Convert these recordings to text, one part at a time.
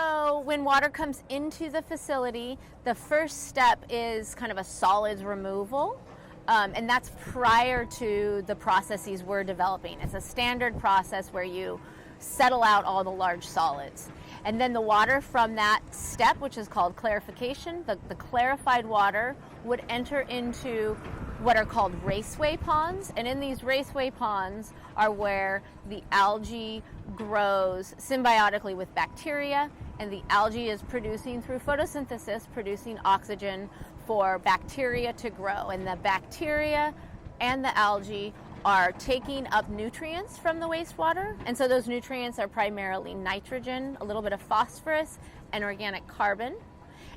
So when water comes into the facility, the first step is kind of a solids removal. And that's prior to the processes we're developing. It's a standard process where you settle out all the large solids. And then the water from that step, which is called clarification, the clarified water would enter into what are called raceway ponds. And in these raceway ponds are where the algae grows symbiotically with bacteria, and the algae is producing through photosynthesis, producing oxygen for bacteria to grow. And the bacteria and the algae are taking up nutrients from the wastewater. And so those nutrients are primarily nitrogen, a little bit of phosphorus, and organic carbon.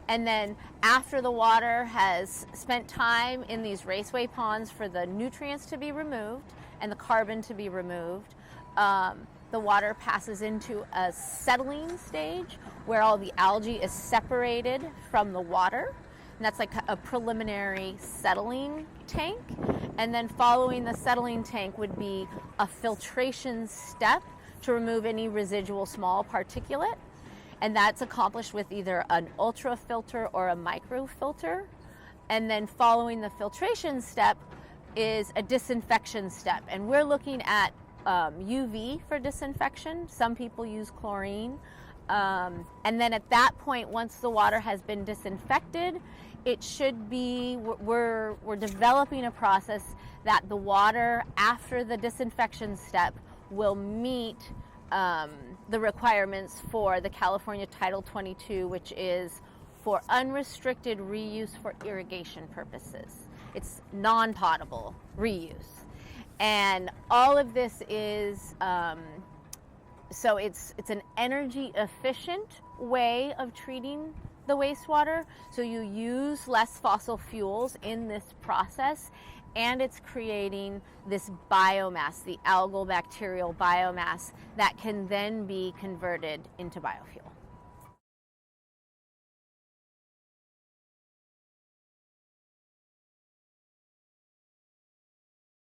And then after the water has spent time in these raceway ponds for the nutrients to be removed and the carbon to be removed, the water passes into a settling stage where all the algae is separated from the water. And that's like a preliminary settling tank. And then following the settling tank would be a filtration step to remove any residual small particulate. And that's accomplished with either an ultra filter or a micro filter. And then following the filtration step is a disinfection step. And we're looking at UV for disinfection. Some people use chlorine. And then at that point, once the water has been disinfected, it should be, we're developing a process that the water after the disinfection step will meet the requirements for the California Title 22, which is for unrestricted reuse for irrigation purposes. It's non-potable reuse. And all of this is, so it's an energy efficient way of treating the wastewater. So you use less fossil fuels in this process, and it's creating this biomass, the algal bacterial biomass, that can then be converted into biofuel.